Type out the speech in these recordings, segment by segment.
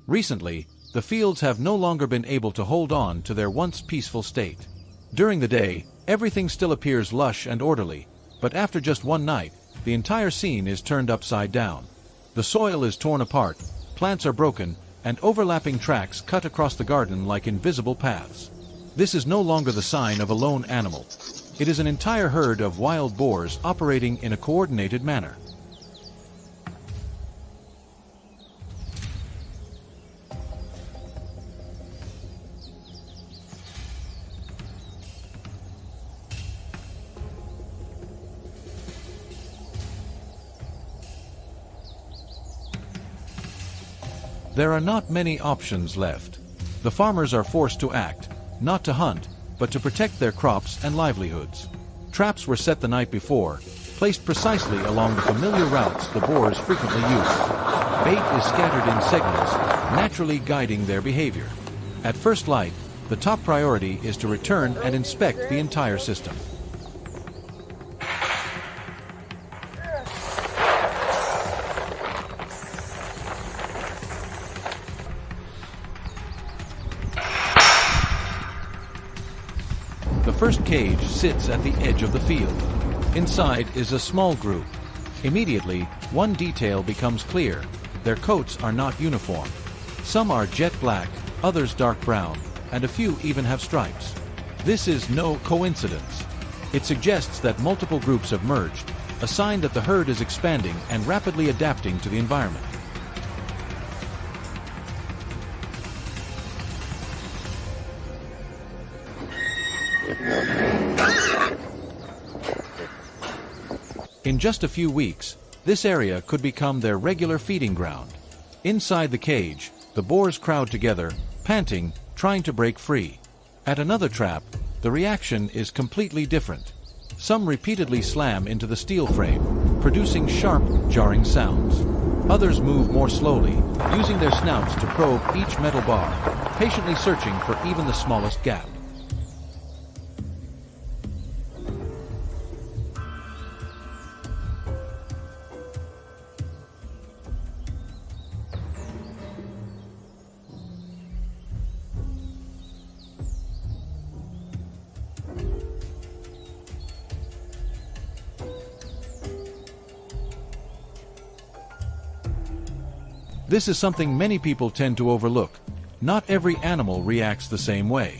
Recently, the fields have no longer been able to hold on to their once peaceful state. During the day, everything still appears lush and orderly, but after just one night, the entire scene is turned upside down. The soil is torn apart, plants are broken, and overlapping tracks cut across the garden like invisible paths. This is no longer the sign of a lone animal. It is an entire herd of wild boars operating in a coordinated manner. There are not many options left. The farmers are forced to act, not to hunt, but to protect their crops and livelihoods. Traps were set the night before, placed precisely along the familiar routes the boars frequently use. Bait is scattered in segments, naturally guiding their behavior. At first light, the top priority is to return and inspect the entire system. The first cage sits at the edge of the field. Inside is a small group. Immediately, one detail becomes clear. Their coats are not uniform. Some are jet black, others dark brown, and a few even have stripes. This is no coincidence. It suggests that multiple groups have merged, a sign that the herd is expanding and rapidly adapting to the environment. In just a few weeks, this area could become their regular feeding ground. Inside the cage, the boars crowd together, panting, trying to break free. At another trap, the reaction is completely different. Some repeatedly slam into the steel frame, producing sharp, jarring sounds. Others move more slowly, using their snouts to probe each metal bar, patiently searching for even the smallest gap. This is something many people tend to overlook. Not every animal reacts the same way.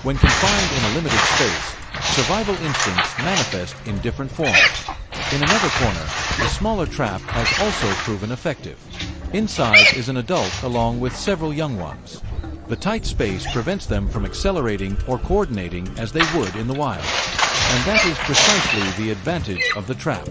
When confined in a limited space, survival instincts manifest in different forms. In another corner, a smaller trap has also proven effective. Inside is an adult along with several young ones. The tight space prevents them from accelerating or coordinating as they would in the wild. And that is precisely the advantage of the trap.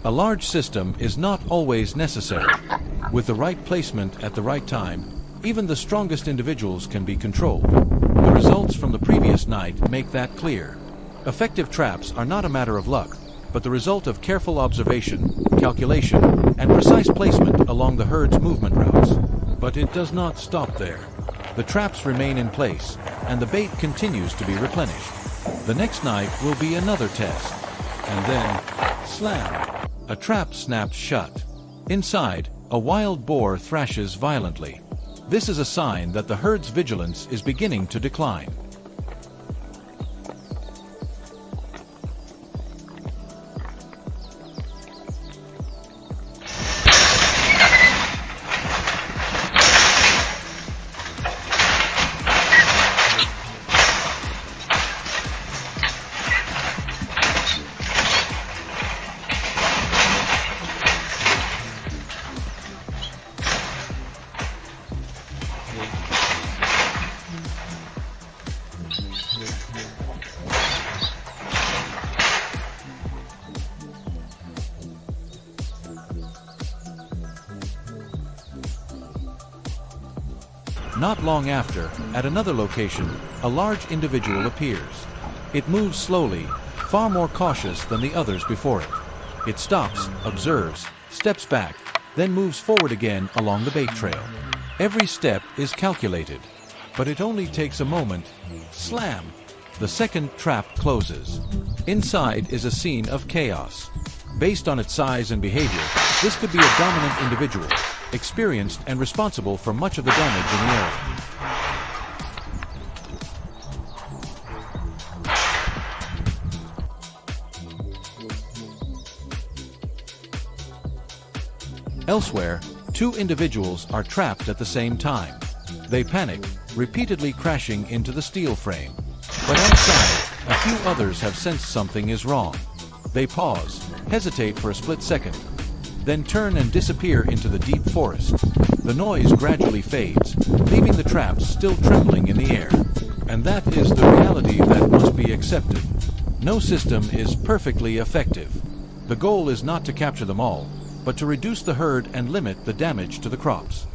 A large system is not always necessary. With the right placement at the right time, even the strongest individuals can be controlled. The results from the previous night make that clear. Effective traps are not a matter of luck, but the result of careful observation, calculation, and precise placement along the herd's movement routes. But it does not stop there. The traps remain in place, and the bait continues to be replenished. The next night will be another test. And then, slam! A trap snaps shut. Inside, a wild boar thrashes violently. This is a sign that the herd's vigilance is beginning to decline. Not long after, at another location, a large individual appears. It moves slowly, far more cautious than the others before it. It stops, observes, steps back, then moves forward again along the bait trail. Every step is calculated, but it only takes a moment. Slam! The second trap closes. Inside is a scene of chaos. Based on its size and behavior, this could be a dominant individual, experienced and responsible for much of the damage in the area. Elsewhere, two individuals are trapped at the same time. They panic, repeatedly crashing into the steel frame. But outside, a few others have sensed something is wrong. They pause, hesitate for a split second, then turn and disappear into the deep forest. The noise gradually fades, leaving the traps still trembling in the air. And that is the reality that must be accepted. No system is perfectly effective. The goal is not to capture them all, but to reduce the herd and limit the damage to the crops.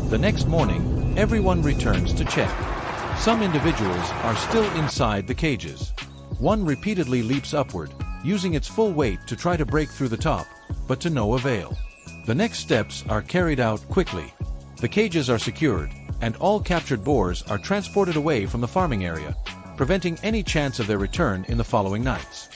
The next morning, everyone returns to check. Some individuals are still inside the cages. One repeatedly leaps upward, using its full weight to try to break through the top, but to no avail. The next steps are carried out quickly. The cages are secured, and all captured boars are transported away from the farming area, preventing any chance of their return in the following nights.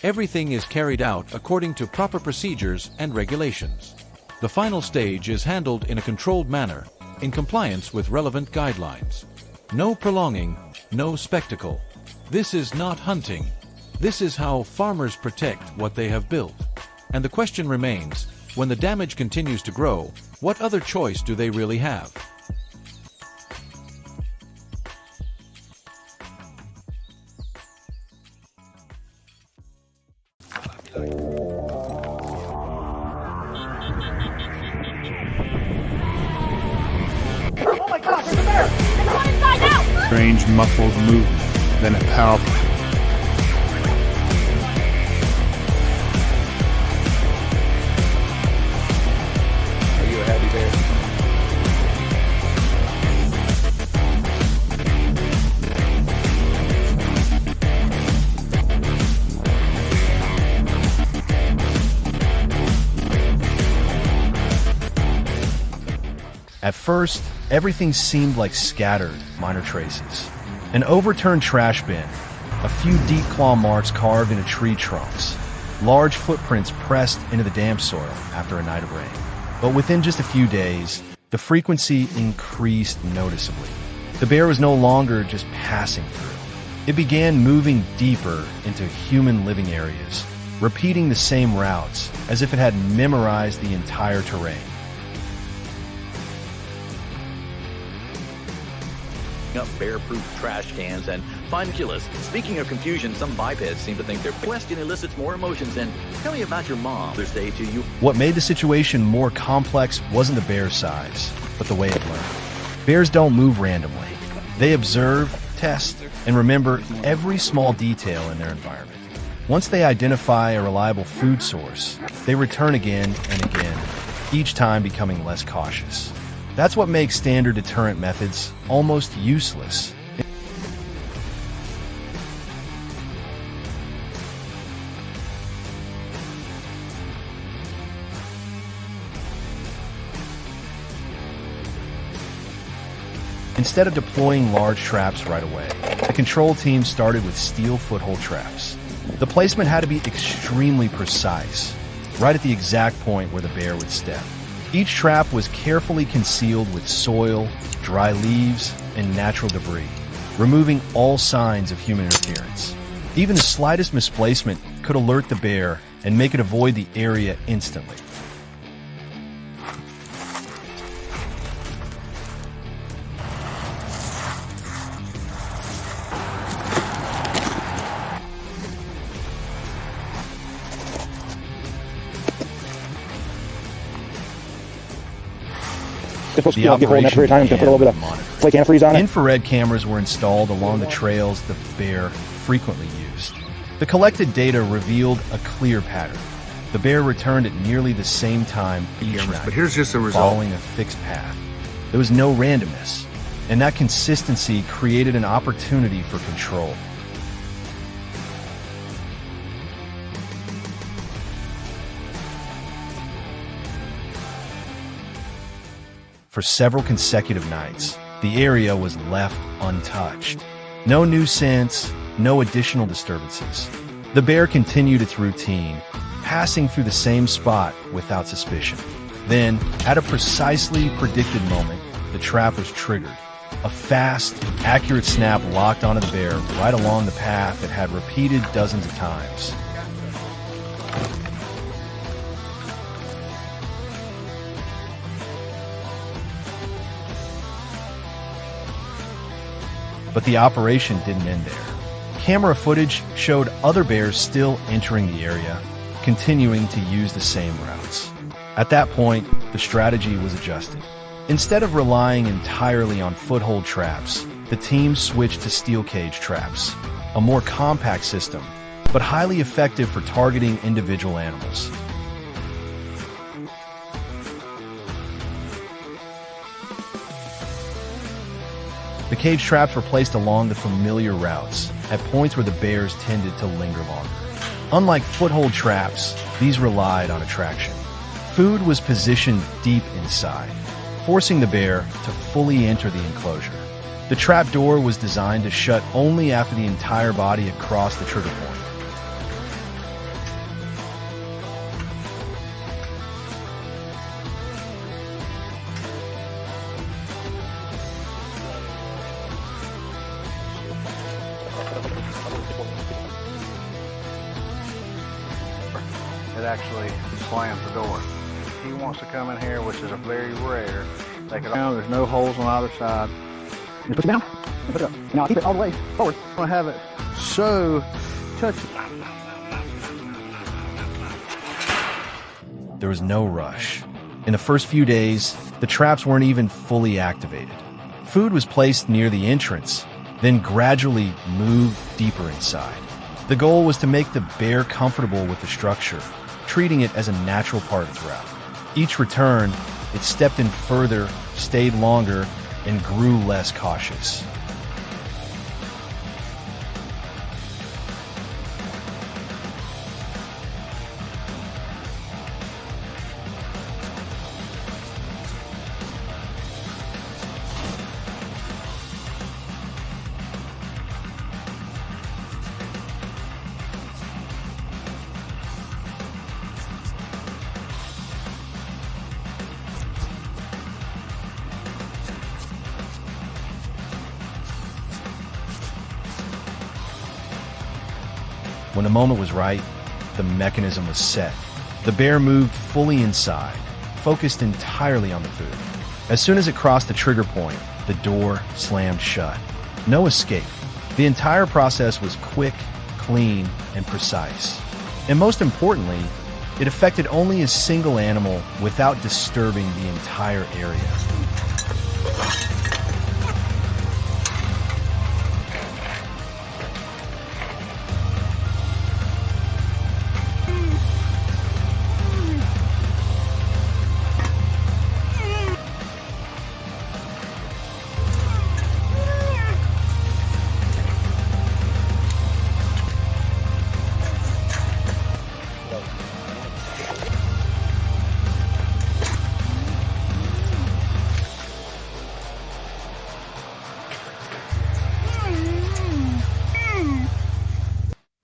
Everything is carried out according to proper procedures and regulations. The final stage is handled in a controlled manner, in compliance with relevant guidelines. No prolonging, no spectacle. This is not hunting. This is how farmers protect what they have built. And the question remains, when the damage continues to grow, what other choice do they really have? Strange muffled movement, then a powerful. Are you a happy bear? At first, everything seemed like scattered, minor traces. An overturned trash bin, a few deep claw marks carved into tree trunks, large footprints pressed into the damp soil after a night of rain. But within just a few days, the frequency increased noticeably. The bear was no longer just passing through. It began moving deeper into human living areas, repeating the same routes as if it had memorized the entire terrain. Up bear-proof trash cans and fun-killers. Speaking of confusion, some bipeds seem to think their question elicits more emotions than "Tell me about your mom." They say to you. What made the situation more complex wasn't the bear's size, but the way it learned. Bears don't move randomly. They observe, test, and remember every small detail in their environment. Once they identify a reliable food source, they return again and again, each time becoming less cautious. That's what makes standard deterrent methods almost useless. Instead of deploying large traps right away, the control team started with steel foothold traps. The placement had to be extremely precise, right at the exact point where the bear would step. Each trap was carefully concealed with soil, dry leaves, and natural debris, removing all signs of human interference. Even the slightest misplacement could alert the bear and make it avoid the area instantly. supposed to The get hold in that period of time. It's going to put a little bit operation of flake antifreeze on it. Infrared cameras were installed along the trails the bear frequently used. The collected data revealed a clear pattern. The bear returned at nearly the same time each night, But here's just the result. following a fixed path. There was no randomness, and that consistency created an opportunity for control. For several consecutive nights, the area was left untouched. No new scents, no additional disturbances. The bear continued its routine, passing through the same spot without suspicion. Then, at a precisely predicted moment, the trap was triggered. A fast, accurate snap locked onto the bear right along the path it had repeated dozens of times. But the operation didn't end there. Camera footage showed other bears still entering the area, continuing to use the same routes. At that point, the strategy was adjusted. Instead of relying entirely on foothold traps, the team switched to steel cage traps, a more compact system, but highly effective for targeting individual animals. The cage traps were placed along the familiar routes, at points where the bears tended to linger longer. Unlike foothold traps, these relied on attraction. Food was positioned deep inside, forcing the bear to fully enter the enclosure. The trap door was designed to shut only after the entire body had crossed the trigger point. It actually slams the door. If he wants to come in here, which is a very rare, they can. There's no holes on either side. Just push it down and put it up. Now keep it all the way forward. I'm gonna have it so touchy. There was no rush. In the first few days, the traps weren't even fully activated. Food was placed near the entrance, then gradually moved deeper inside. The goal was to make the bear comfortable with the structure, treating it as a natural part of its route. Each return, it stepped in further, stayed longer, and grew less cautious. When the moment was right, the mechanism was set. The bear moved fully inside, focused entirely on the food. As soon as it crossed the trigger point, the door slammed shut. No escape. The entire process was quick, clean, and precise. And most importantly, it affected only a single animal without disturbing the entire area.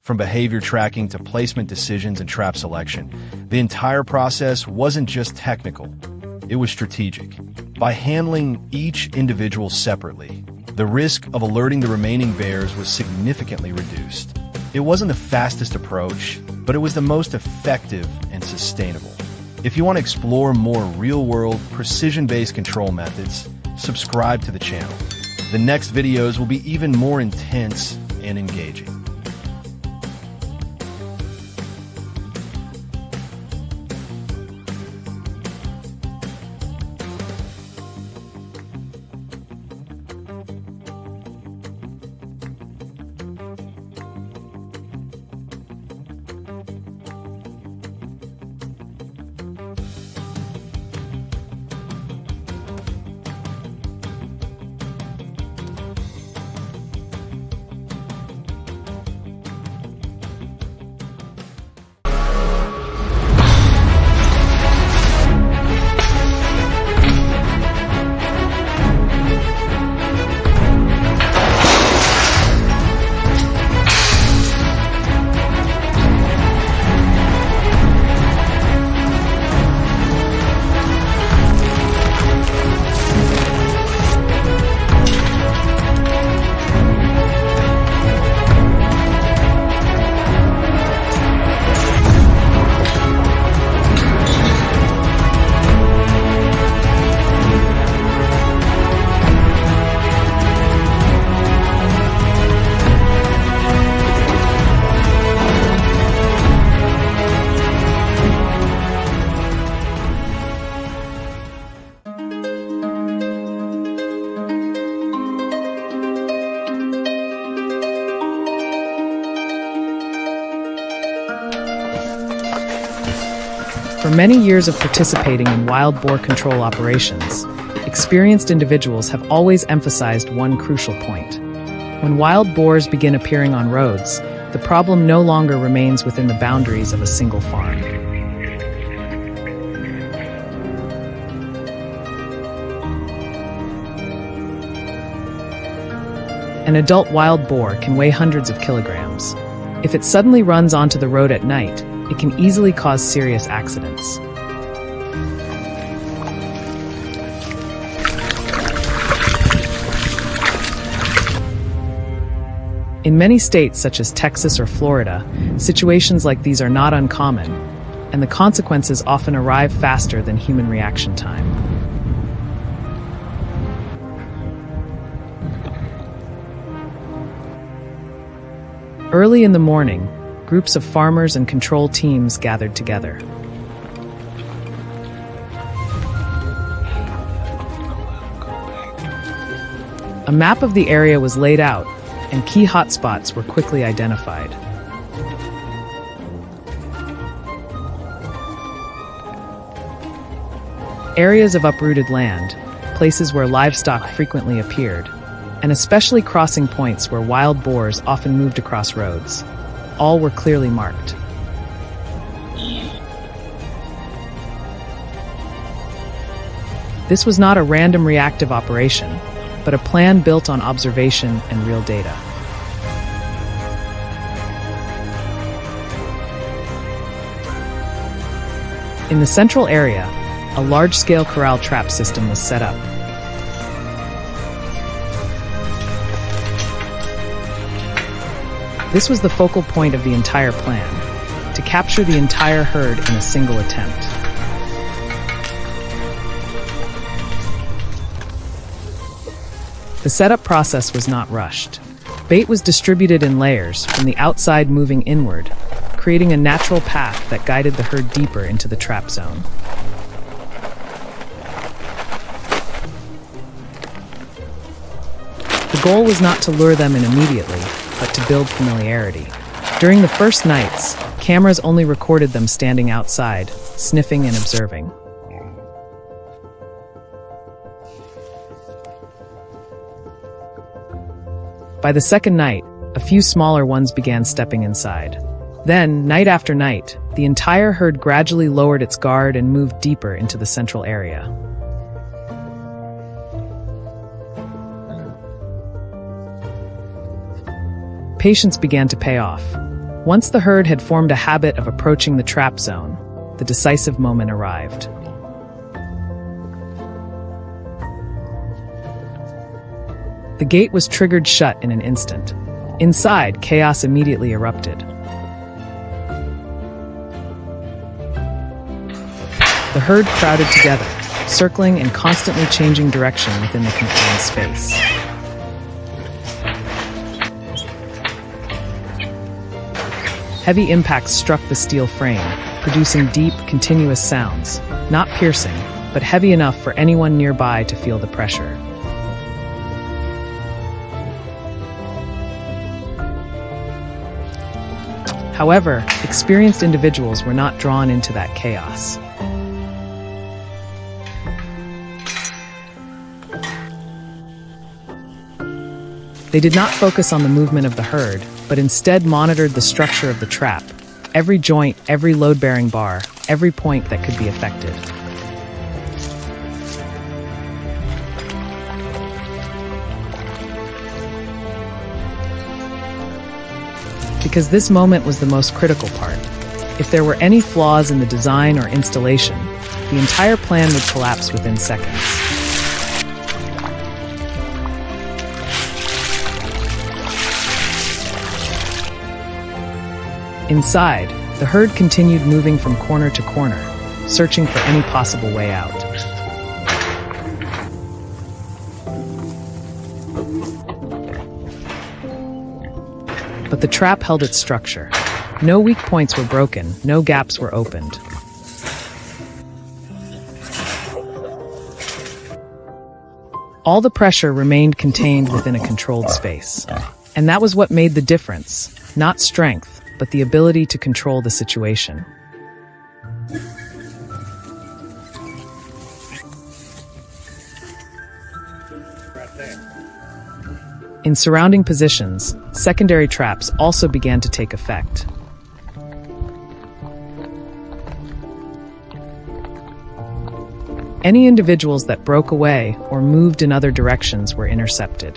From behavior tracking to placement decisions and trap selection, the entire process wasn't just technical, it was strategic. By handling each individual separately, the risk of alerting the remaining bears was significantly reduced. It wasn't the fastest approach, but it was the most effective and sustainable. If you want to explore more real-world, precision-based control methods, subscribe to the channel. The next videos will be even more intense and engaging. For many years of participating in wild boar control operations, experienced individuals have always emphasized one crucial point. When wild boars begin appearing on roads, the problem no longer remains within the boundaries of a single farm. An adult wild boar can weigh hundreds of kilograms. If it suddenly runs onto the road at night, it can easily cause serious accidents. In many states such as Texas or Florida, situations like these are not uncommon, and the consequences often arrive faster than human reaction time. Early in the morning, groups of farmers and control teams gathered together. A map of the area was laid out, and key hotspots were quickly identified. Areas of uprooted land, places where livestock frequently appeared, and especially crossing points where wild boars often moved across roads. All were clearly marked. This was not a random reactive operation, but a plan built on observation and real data. In the central area, a large-scale corral trap system was set up. This was the focal point of the entire plan, to capture the entire herd in a single attempt. The setup process was not rushed. Bait was distributed in layers, from the outside moving inward, creating a natural path that guided the herd deeper into the trap zone. The goal was not to lure them in immediately, but to build familiarity. During the first nights, cameras only recorded them standing outside, sniffing and observing. By the second night, a few smaller ones began stepping inside. Then, night after night, the entire herd gradually lowered its guard and moved deeper into the central area. Patience began to pay off. Once the herd had formed a habit of approaching the trap zone, the decisive moment arrived. The gate was triggered shut in an instant. Inside, chaos immediately erupted. The herd crowded together, circling and constantly changing direction within the confined space. Heavy impacts struck the steel frame, producing deep, continuous sounds, not piercing, but heavy enough for anyone nearby to feel the pressure. However, experienced individuals were not drawn into that chaos. They did not focus on the movement of the herd, but instead monitored the structure of the trap, every joint, every load-bearing bar, every point that could be affected. Because this moment was the most critical part. If there were any flaws in the design or installation, the entire plan would collapse within seconds. Inside, the herd continued moving from corner to corner, searching for any possible way out. But the trap held its structure. No weak points were broken, no gaps were opened. All the pressure remained contained within a controlled space. And that was what made the difference, not strength, but the ability to control the situation. In surrounding positions, secondary traps also began to take effect. Any individuals that broke away or moved in other directions were intercepted.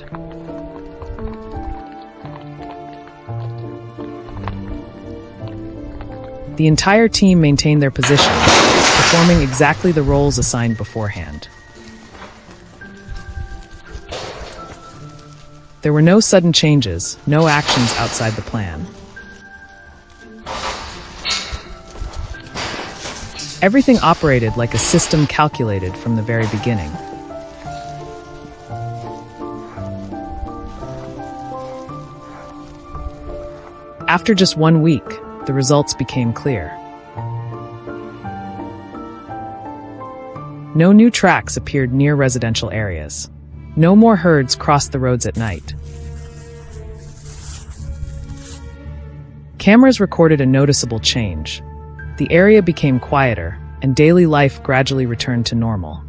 The entire team maintained their positions, performing exactly the roles assigned beforehand. There were no sudden changes, no actions outside the plan. Everything operated like a system calculated from the very beginning. After just 1 week, the results became clear. No new tracks appeared near residential areas. No more herds crossed the roads at night. Cameras recorded a noticeable change. The area became quieter, and daily life gradually returned to normal.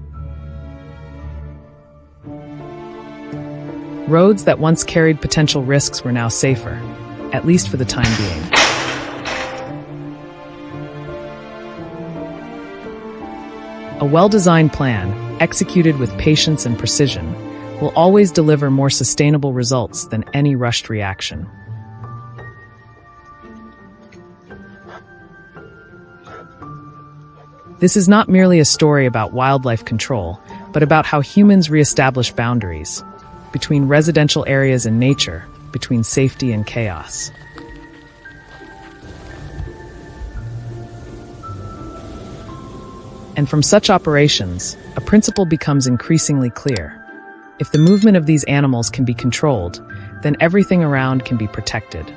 Roads that once carried potential risks were now safer, at least for the time being. A well-designed plan, executed with patience and precision, will always deliver more sustainable results than any rushed reaction. This is not merely a story about wildlife control, but about how humans reestablish boundaries between residential areas and nature, between safety and chaos. And from such operations, a principle becomes increasingly clear. If the movement of these animals can be controlled, then everything around can be protected.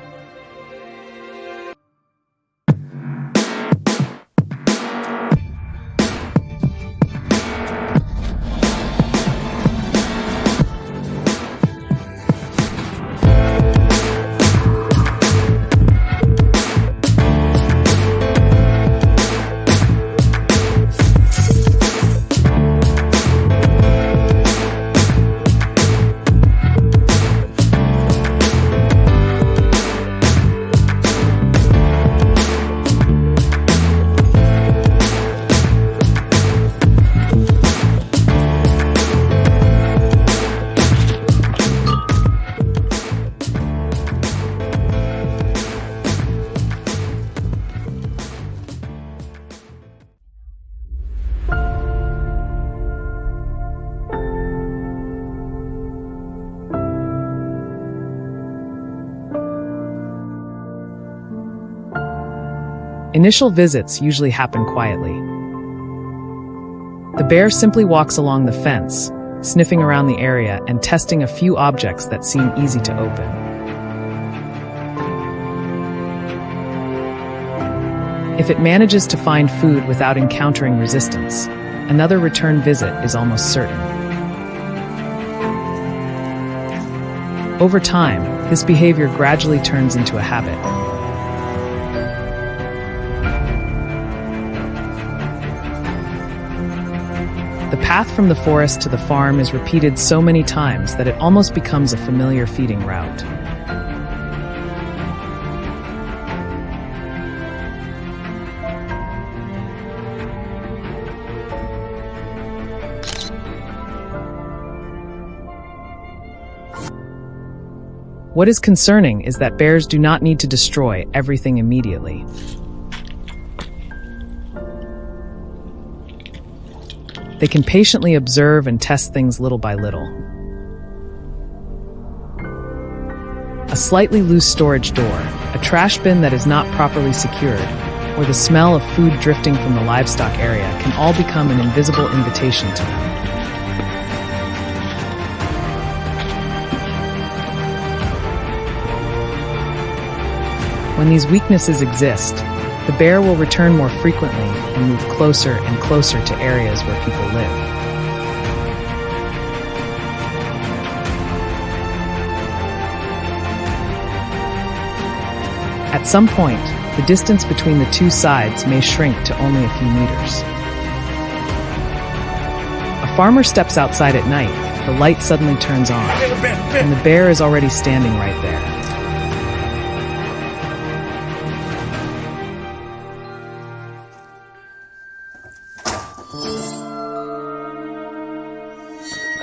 Initial visits usually happen quietly. The bear simply walks along the fence, sniffing around the area and testing a few objects that seem easy to open. If it manages to find food without encountering resistance, another return visit is almost certain. Over time, this behavior gradually turns into a habit. The path from the forest to the farm is repeated so many times that it almost becomes a familiar feeding route. What is concerning is that bears do not need to destroy everything immediately. They can patiently observe and test things little by little. A slightly loose storage door, a trash bin that is not properly secured, or the smell of food drifting from the livestock area can all become an invisible invitation to them. When these weaknesses exist, the bear will return more frequently and move closer and closer to areas where people live. At some point, the distance between the two sides may shrink to only a few meters. A farmer steps outside at night, the light suddenly turns on, and the bear is already standing right there.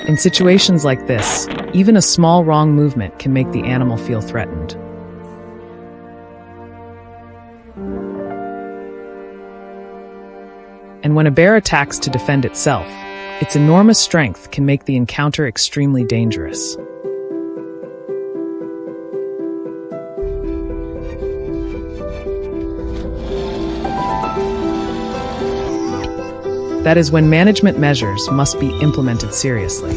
In situations like this, even a small wrong movement can make the animal feel threatened. And when a bear attacks to defend itself, its enormous strength can make the encounter extremely dangerous. That is when management measures must be implemented seriously.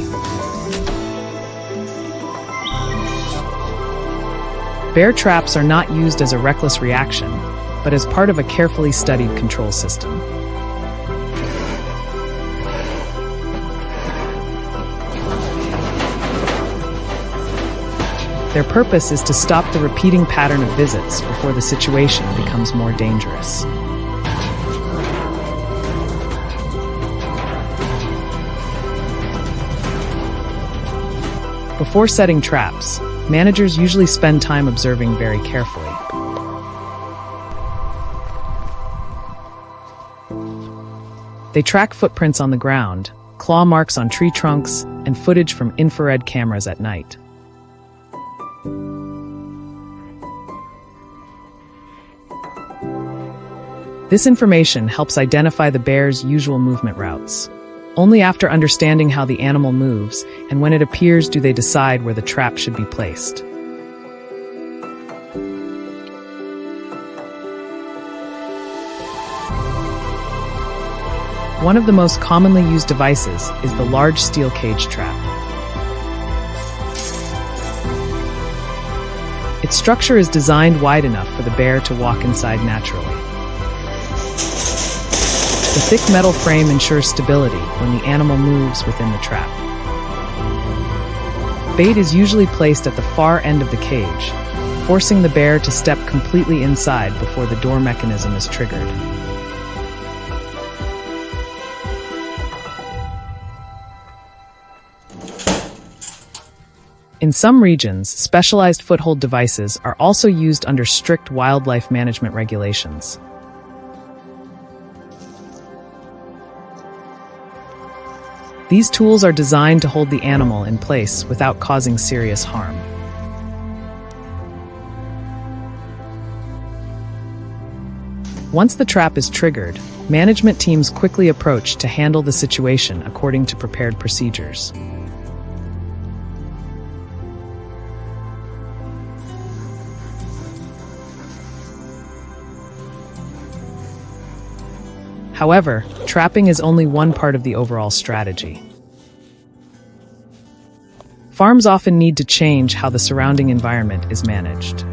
Bear traps are not used as a reckless reaction, but as part of a carefully studied control system. Their purpose is to stop the repeating pattern of visits before the situation becomes more dangerous. Before setting traps, managers usually spend time observing very carefully. They track footprints on the ground, claw marks on tree trunks, and footage from infrared cameras at night. This information helps identify the bear's usual movement routes. Only after understanding how the animal moves and when it appears do they decide where the trap should be placed. One of the most commonly used devices is the large steel cage trap. Its structure is designed wide enough for the bear to walk inside naturally. The thick metal frame ensures stability when the animal moves within the trap. Bait is usually placed at the far end of the cage, forcing the bear to step completely inside before the door mechanism is triggered. In some regions, specialized foothold devices are also used under strict wildlife management regulations. These tools are designed to hold the animal in place without causing serious harm. Once the trap is triggered, management teams quickly approach to handle the situation according to prepared procedures. However, trapping is only one part of the overall strategy. Farms often need to change how the surrounding environment is managed.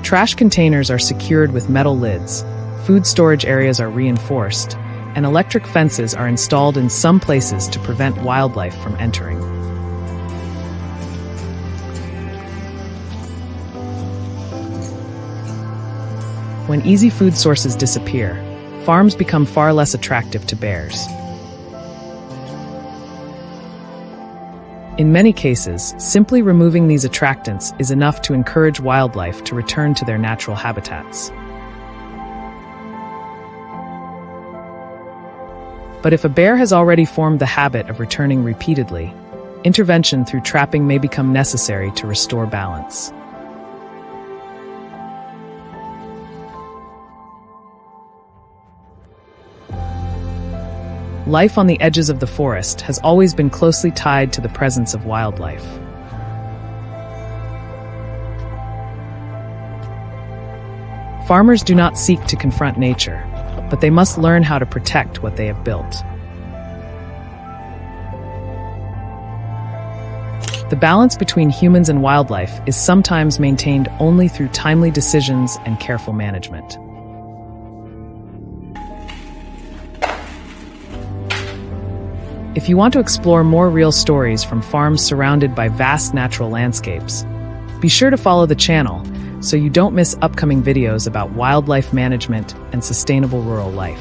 Trash containers are secured with metal lids, food storage areas are reinforced, and electric fences are installed in some places to prevent wildlife from entering. When easy food sources disappear, farms become far less attractive to bears. In many cases, simply removing these attractants is enough to encourage wildlife to return to their natural habitats. But if a bear has already formed the habit of returning repeatedly, intervention through trapping may become necessary to restore balance. Life on the edges of the forest has always been closely tied to the presence of wildlife. Farmers do not seek to confront nature, but they must learn how to protect what they have built. The balance between humans and wildlife is sometimes maintained only through timely decisions and careful management. If you want to explore more real stories from farms surrounded by vast natural landscapes, be sure to follow the channel so you don't miss upcoming videos about wildlife management and sustainable rural life.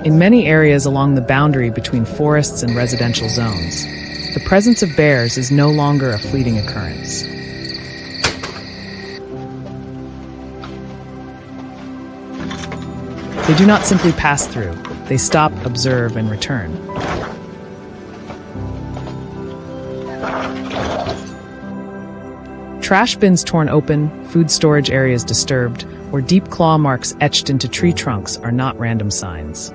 In many areas along the boundary between forests and residential zones, the presence of bears is no longer a fleeting occurrence. They do not simply pass through, they stop, observe, and return. Trash bins torn open, food storage areas disturbed, or deep claw marks etched into tree trunks are not random signs.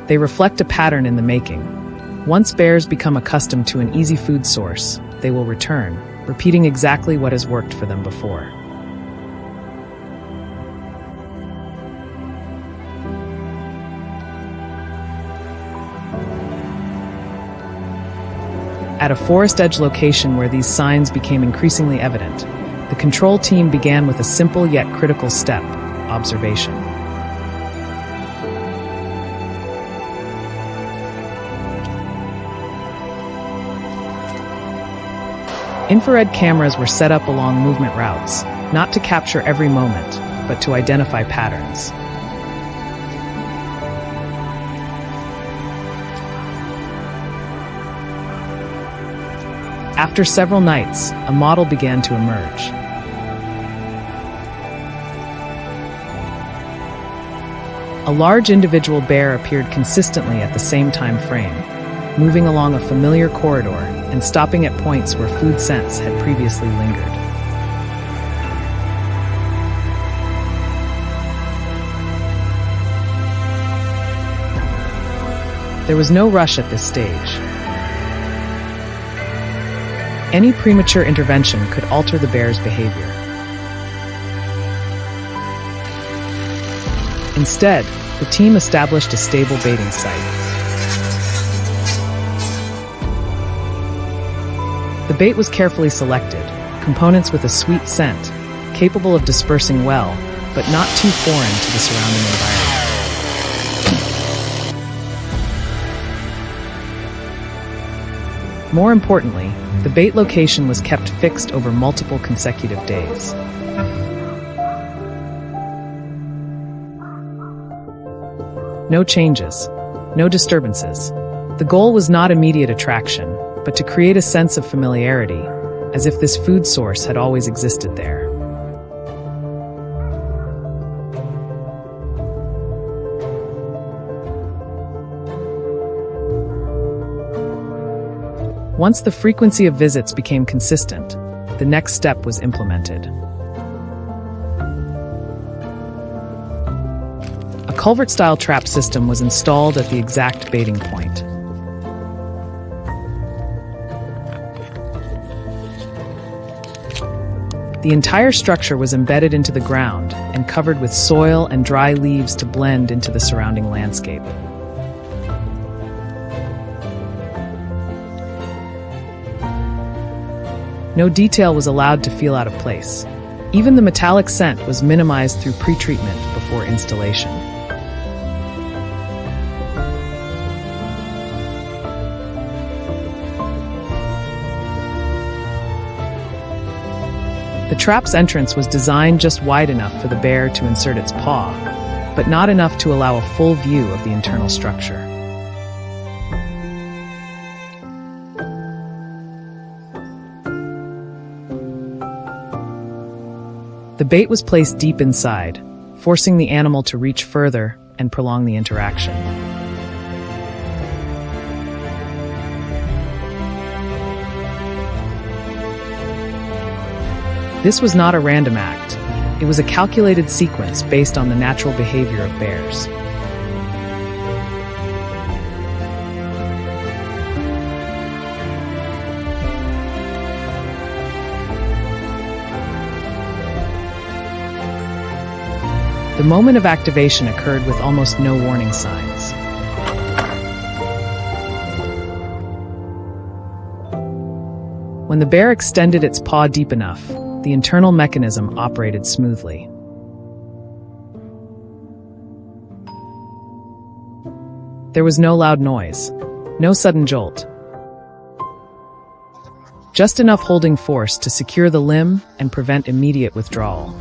They reflect a pattern in the making. Once bears become accustomed to an easy food source, they will return, repeating exactly what has worked for them before. At a forest edge location where these signs became increasingly evident, the control team began with a simple yet critical step: observation. Infrared cameras were set up along movement routes, not to capture every moment, but to identify patterns. After several nights, a model began to emerge. A large individual bear appeared consistently at the same time frame, moving along a familiar corridor and stopping at points where food scents had previously lingered. There was no rush at this stage. Any premature intervention could alter the bear's behavior. Instead, the team established a stable baiting site. The bait was carefully selected, components with a sweet scent, capable of dispersing well, but not too foreign to the surrounding environment. More importantly, the bait location was kept fixed over multiple consecutive days. No changes, no disturbances. The goal was not immediate attraction, but to create a sense of familiarity, as if this food source had always existed there. Once the frequency of visits became consistent, the next step was implemented. A culvert-style trap system was installed at the exact baiting point. The entire structure was embedded into the ground and covered with soil and dry leaves to blend into the surrounding landscape. No detail was allowed to feel out of place. Even the metallic scent was minimized through pre-treatment before installation. The trap's entrance was designed just wide enough for the bear to insert its paw, but not enough to allow a full view of the internal structure. The bait was placed deep inside, forcing the animal to reach further and prolong the interaction. This was not a random act. It was a calculated sequence based on the natural behavior of bears. The moment of activation occurred with almost no warning signs. When the bear extended its paw deep enough, the internal mechanism operated smoothly. There was no loud noise, no sudden jolt. just enough holding force to secure the limb and prevent immediate withdrawal.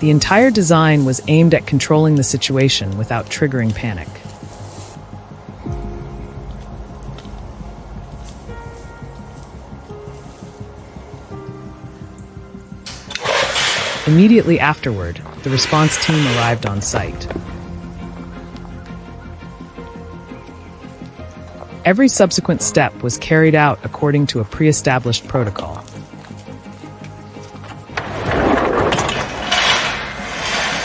The entire design was aimed at controlling the situation without triggering panic. Immediately afterward, the response team arrived on site. Every subsequent step was carried out according to a pre-established protocol.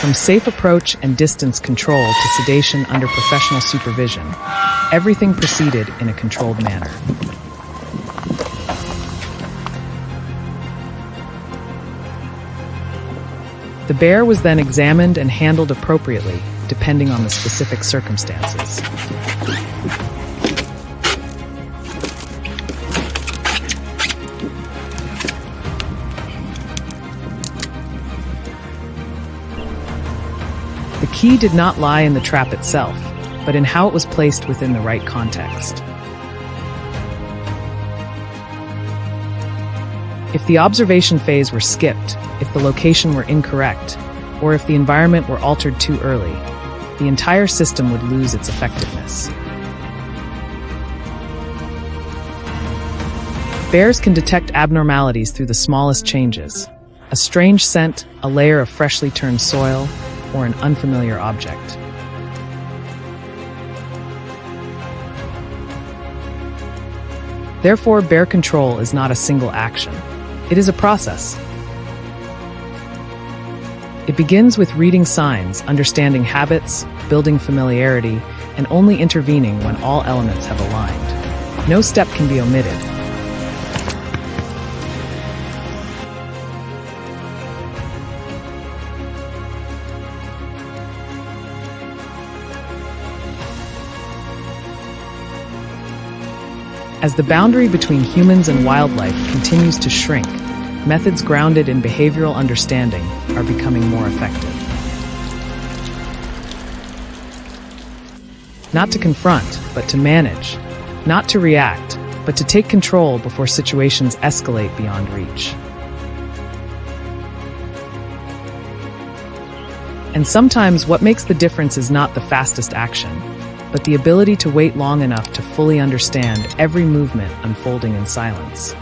From safe approach and distance control to sedation under professional supervision, everything proceeded in a controlled manner. The bear was then examined and handled appropriately, depending on the specific circumstances. The key did not lie in the trap itself, but in how it was placed within the right context. If the observation phase were skipped, if the location were incorrect, or if the environment were altered too early, the entire system would lose its effectiveness. Bears can detect abnormalities through the smallest changes: a strange scent, a layer of freshly turned soil, or an unfamiliar object. Therefore, bear control is not a single action. It is a process. It begins with reading signs, understanding habits, building familiarity, and only intervening when all elements have aligned. No step can be omitted. As the boundary between humans and wildlife continues to shrink, methods grounded in behavioral understanding are becoming more effective. Not to confront, but to manage. Not to react, but to take control before situations escalate beyond reach. And sometimes what makes the difference is not the fastest action, but the ability to wait long enough to fully understand every movement unfolding in silence.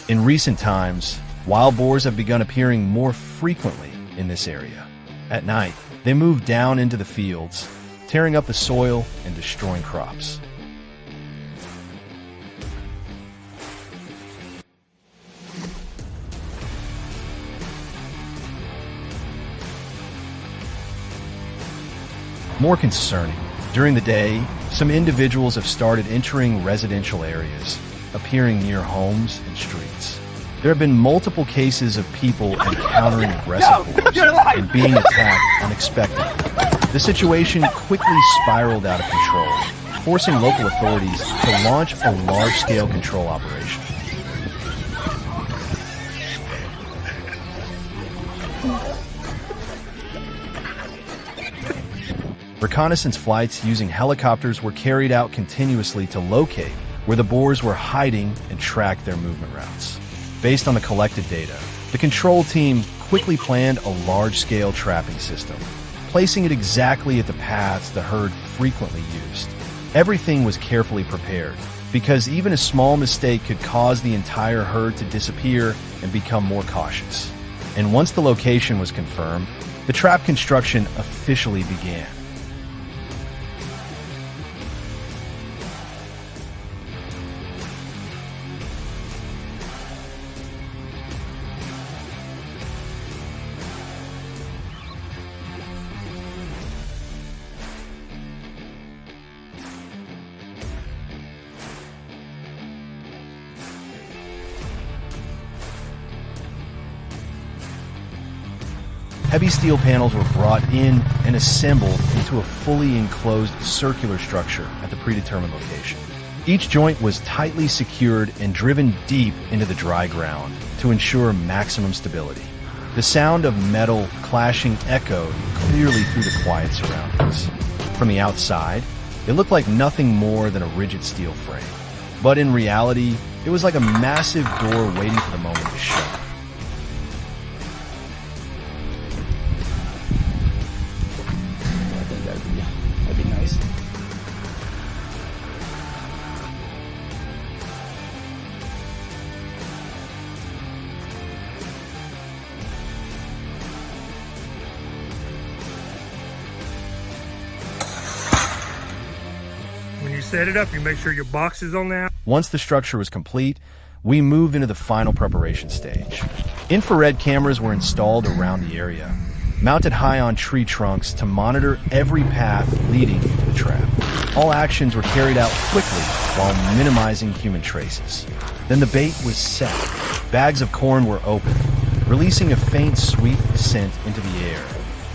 In recent times, wild boars have begun appearing more frequently in this area. At night, they move down into the fields, tearing up the soil and destroying crops. More concerning, during the day, some individuals have started entering residential areas, appearing near homes and streets. There have been multiple cases of people encountering aggressive boars and being attacked unexpectedly. The situation quickly spiraled out of control, forcing local authorities to launch a large-scale control operation. Reconnaissance flights using helicopters were carried out continuously to locate where the boars were hiding and track their movement routes. Based on the collected data, the control team quickly planned a large-scale trapping system, placing it exactly at the paths the herd frequently used. Everything was carefully prepared, because even a small mistake could cause the entire herd to disappear and become more cautious. And once the location was confirmed, the trap construction officially began. Heavy steel panels were brought in and assembled into a fully enclosed circular structure at the predetermined location. Each joint was tightly secured and driven deep into the dry ground to ensure maximum stability. The sound of metal clashing echoed clearly through the quiet surroundings. From the outside, it looked like nothing more than a rigid steel frame. But in reality, it was like a massive door waiting for the moment to shut. That'd be nice. When you set it up, you make sure your box is on there. Once the structure was complete, we moved into the final preparation stage. Infrared cameras were installed around the area, mounted high on tree trunks to monitor every path leading into the trap. All actions were carried out quickly while minimizing human traces. Then the bait was set. Bags of corn were opened, releasing a faint sweet scent into the air,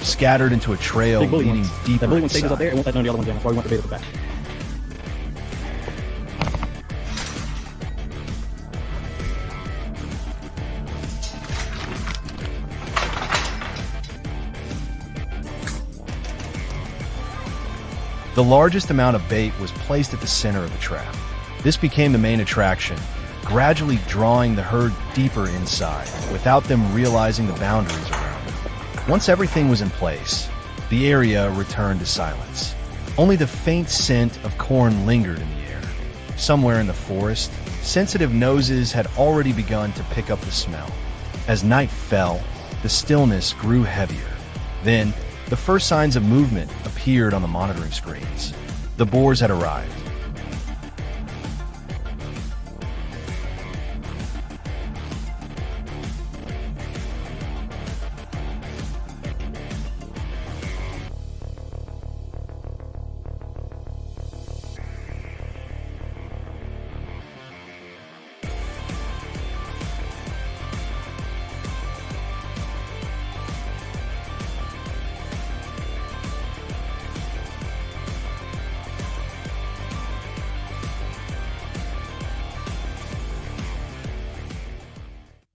scattered into a trail leading deeper That bully one stays up there. It inside. won't let none of the other ones down. That's why we want the bait at the back. The largest amount of bait was placed at the center of the trap. This became the main attraction, gradually drawing the herd deeper inside without them realizing the boundaries around it. Once everything was in place, the area returned to silence. Only the faint scent of corn lingered in the air. Somewhere in the forest, sensitive noses had already begun to pick up the smell. As night fell, the stillness grew heavier. Then, the first signs of movement appeared on the monitoring screens. The boars had arrived.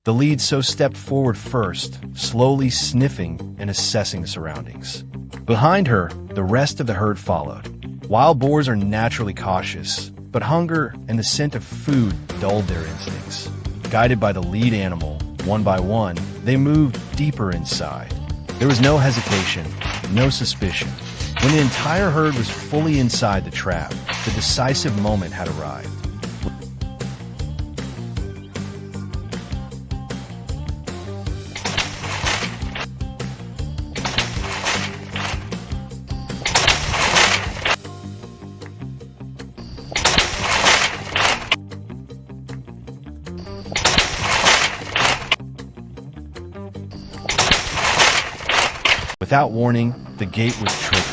The lead so stepped forward first, slowly sniffing and assessing the surroundings. Behind her, the rest of the herd followed. Wild boars are naturally cautious, but hunger and the scent of food dulled their instincts. Guided by the lead animal, one by one, they moved deeper inside. There was no hesitation, no suspicion. When the entire herd was fully inside the trap, the decisive moment had arrived. Without warning, the gate was triggered.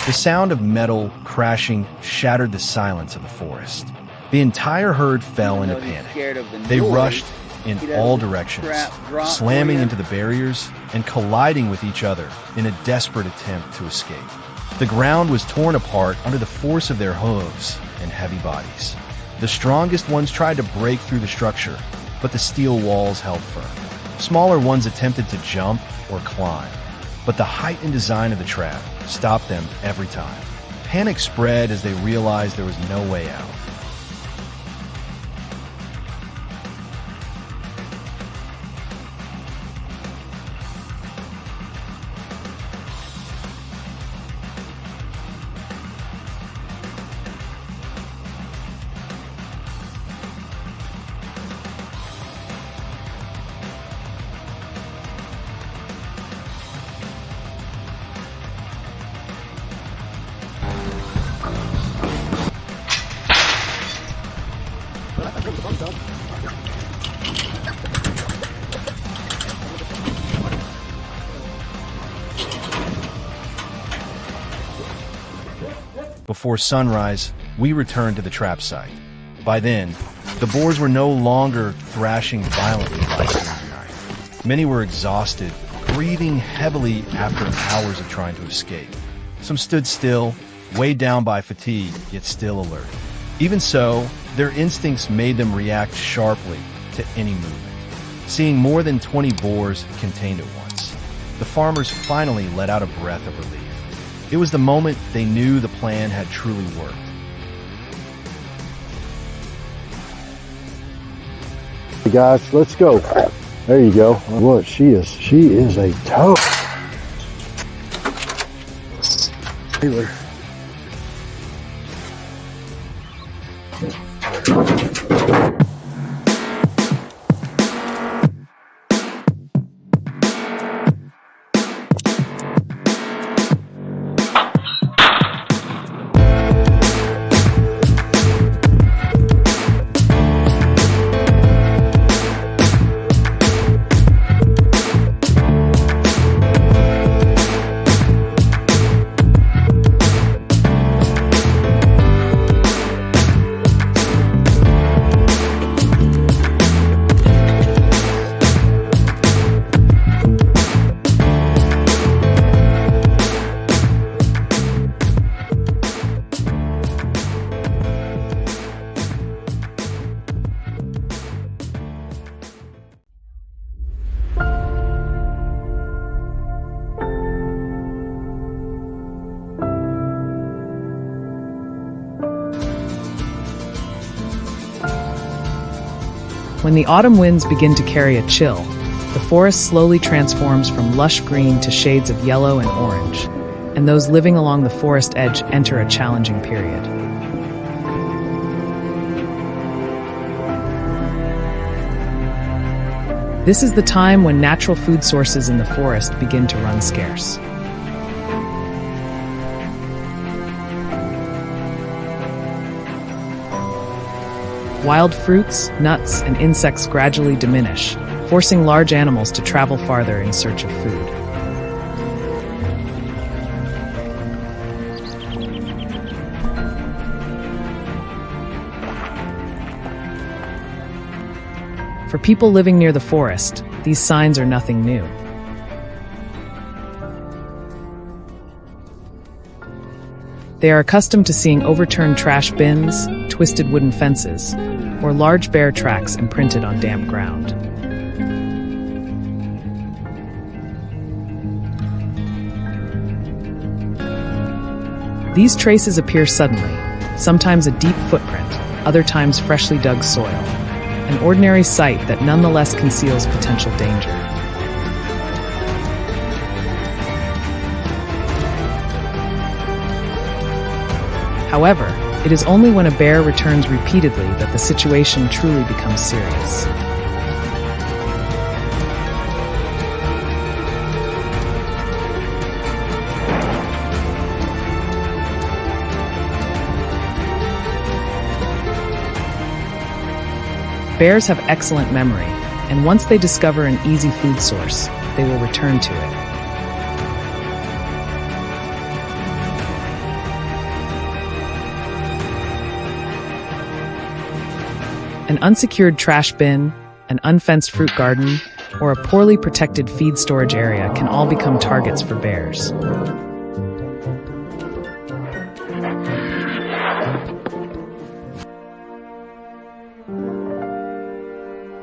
The sound of metal crashing shattered the silence of the forest. The entire herd fell into panic. They rushed in all directions, slamming into the barriers and colliding with each other in a desperate attempt to escape. The ground was torn apart under the force of their hooves and heavy bodies. The strongest ones tried to break through the structure, but the steel walls held firm. Smaller ones attempted to jump or climb, but the height and design of the trap stopped them every time. Panic spread as they realized there was no way out. Before sunrise, we returned to the trap site. By then, the boars were no longer thrashing violently like during the night. Many were exhausted, breathing heavily after hours of trying to escape. Some stood still, weighed down by fatigue, yet still alert. Even so, their instincts made them react sharply to any movement. Seeing more than 20 boars contained at once, the farmers finally let out a breath of relief. It was the moment they knew the plan had truly worked. Hey guys, let's go. There you go. What she is a tough. Taylor. When the autumn winds begin to carry a chill, the forest slowly transforms from lush green to shades of yellow and orange, and those living along the forest edge enter a challenging period. This is the time when natural food sources in the forest begin to run scarce. Wild fruits, nuts, and insects gradually diminish, forcing large animals to travel farther in search of food. For people living near the forest, these signs are nothing new. They are accustomed to seeing overturned trash bins, twisted wooden fences, or large bear tracks imprinted on damp ground. These traces appear suddenly, sometimes a deep footprint, other times freshly dug soil, an ordinary sight that nonetheless conceals potential danger. However, it is only when a bear returns repeatedly that the situation truly becomes serious. Bears have excellent memory, and once they discover an easy food source, they will return to it. An unsecured trash bin, an unfenced fruit garden, or a poorly protected feed storage area can all become targets for bears.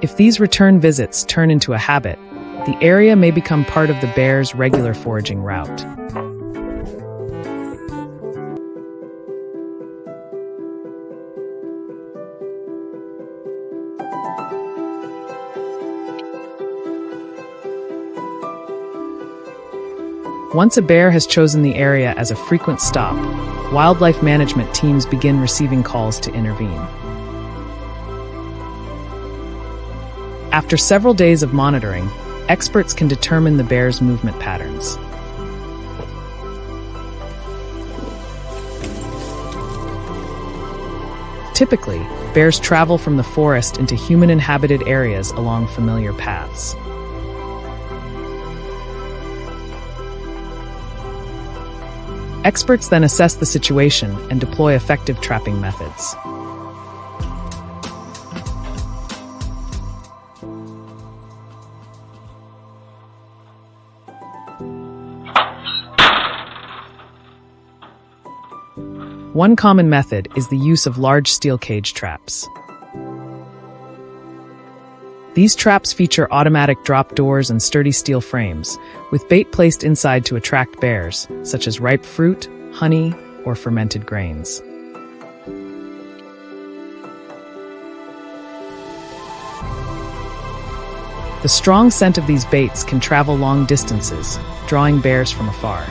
If these return visits turn into a habit, the area may become part of the bear's regular foraging route. Once a bear has chosen the area as a frequent stop, wildlife management teams begin receiving calls to intervene. After several days of monitoring, experts can determine the bear's movement patterns. Typically, bears travel from the forest into human-inhabited areas along familiar paths. Experts then assess the situation and deploy effective trapping methods. One common method is the use of large steel cage traps. These traps feature automatic drop doors and sturdy steel frames, with bait placed inside to attract bears, such as ripe fruit, honey, or fermented grains. The strong scent of these baits can travel long distances, drawing bears from afar.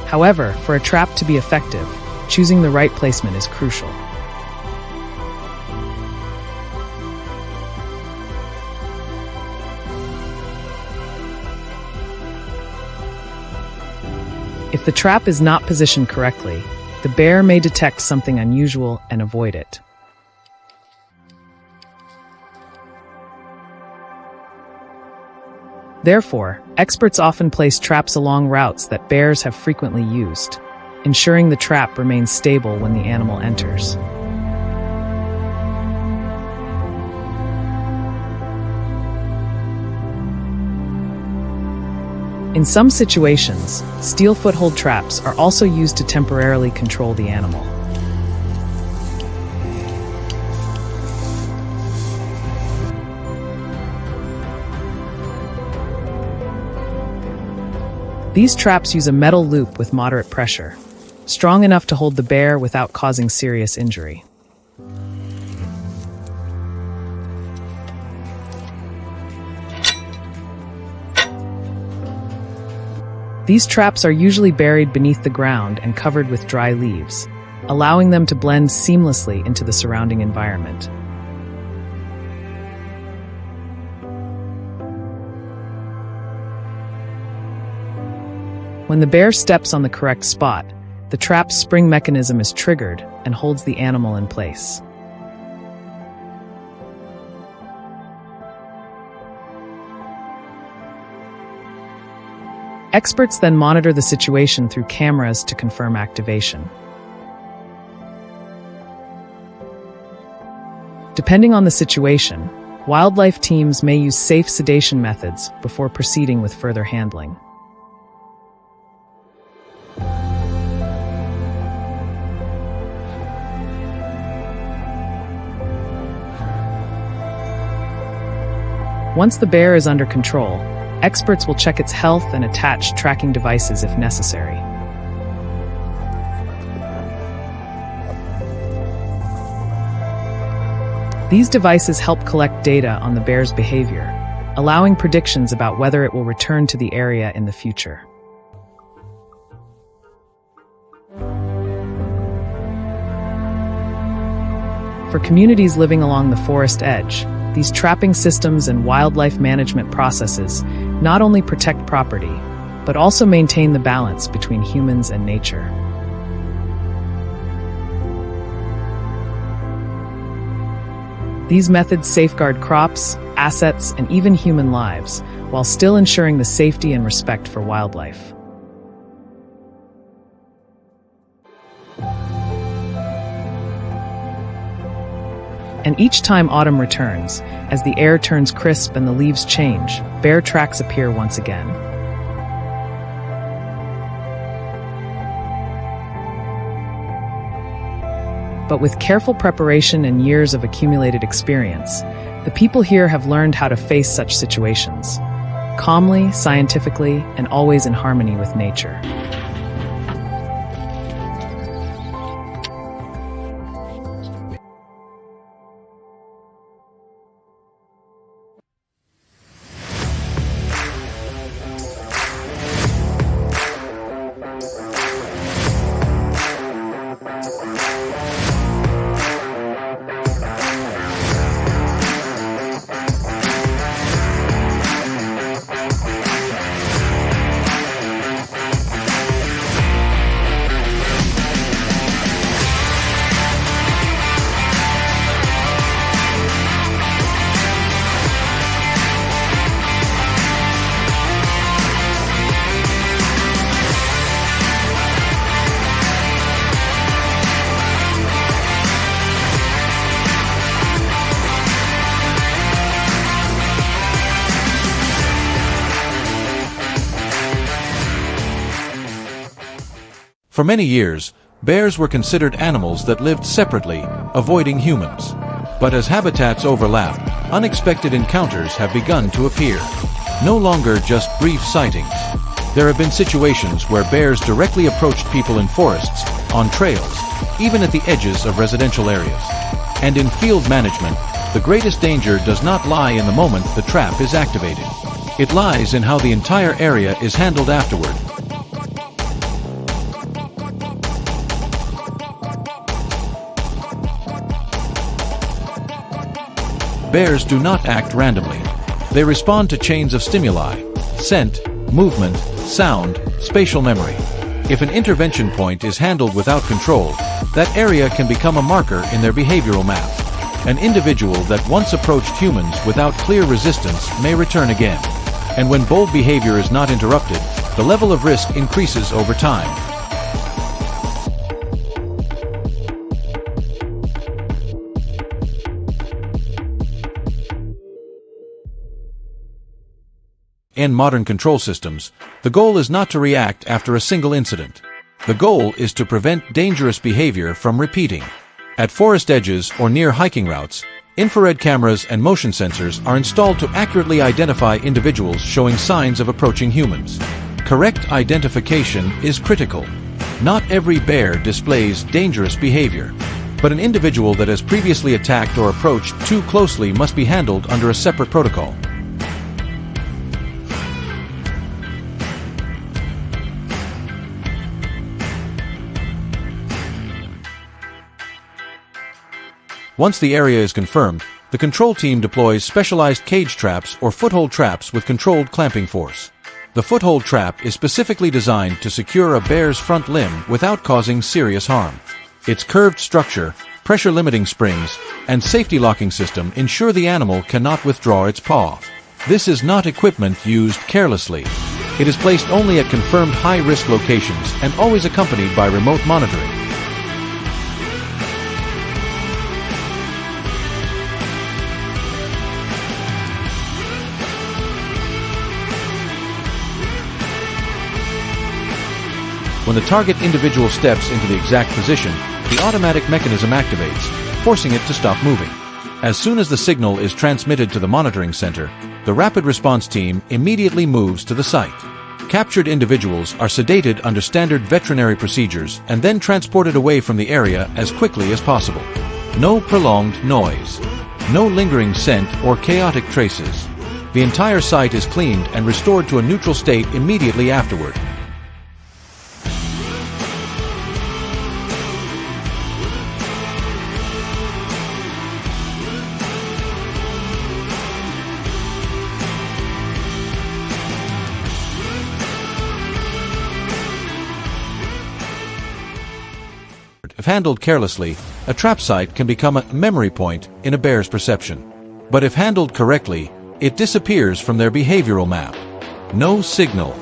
However, for a trap to be effective, choosing the right placement is crucial. If the trap is not positioned correctly, the bear may detect something unusual and avoid it. Therefore, experts often place traps along routes that bears have frequently used, ensuring the trap remains stable when the animal enters. In some situations, steel foothold traps are also used to temporarily control the animal. These traps use a metal loop with moderate pressure, strong enough to hold the bear without causing serious injury. These traps are usually buried beneath the ground and covered with dry leaves, allowing them to blend seamlessly into the surrounding environment. When the bear steps on the correct spot, the trap's spring mechanism is triggered and holds the animal in place. Experts then monitor the situation through cameras to confirm activation. Depending on the situation, wildlife teams may use safe sedation methods before proceeding with further handling. Once the bear is under control, experts will check its health and attach tracking devices if necessary. These devices help collect data on the bear's behavior, allowing predictions about whether it will return to the area in the future. For communities living along the forest edge, these trapping systems and wildlife management processes not only protect property, but also maintain the balance between humans and nature. These methods safeguard crops, assets, and even human lives, while still ensuring the safety and respect for wildlife. And each time autumn returns, as the air turns crisp and the leaves change, bear tracks appear once again. But with careful preparation and years of accumulated experience, the people here have learned how to face such situations, calmly, scientifically, and always in harmony with nature. For many years, bears were considered animals that lived separately, avoiding humans. But as habitats overlap, unexpected encounters have begun to appear. No longer just brief sightings. There have been situations where bears directly approached people in forests, on trails, even at the edges of residential areas. And in field management, the greatest danger does not lie in the moment the trap is activated. It lies in how the entire area is handled afterward. Bears do not act randomly. They respond to chains of stimuli: scent, movement, sound, spatial memory. If an intervention point is handled without control, that area can become a marker in their behavioral map. An individual that once approached humans without clear resistance may return again. And when bold behavior is not interrupted, the level of risk increases over time. In modern control systems, the goal is not to react after a single incident. The goal is to prevent dangerous behavior from repeating. At forest edges or near hiking routes, infrared cameras and motion sensors are installed to accurately identify individuals showing signs of approaching humans. Correct identification is critical. Not every bear displays dangerous behavior, but an individual that has previously attacked or approached too closely must be handled under a separate protocol. Once the area is confirmed, the control team deploys specialized cage traps or foothold traps with controlled clamping force. The foothold trap is specifically designed to secure a bear's front limb without causing serious harm. Its curved structure, pressure-limiting springs, and safety locking system ensure the animal cannot withdraw its paw. This is not equipment used carelessly. It is placed only at confirmed high-risk locations and always accompanied by remote monitoring. When the target individual steps into the exact position, the automatic mechanism activates, forcing it to stop moving. As soon as the signal is transmitted to the monitoring center, the rapid response team immediately moves to the site. Captured individuals are sedated under standard veterinary procedures and then transported away from the area as quickly as possible. No prolonged noise. No lingering scent or chaotic traces. The entire site is cleaned and restored to a neutral state immediately afterward. If handled carelessly, a trap site can become a memory point in a bear's perception. But if handled correctly, it disappears from their behavioral map. No signal,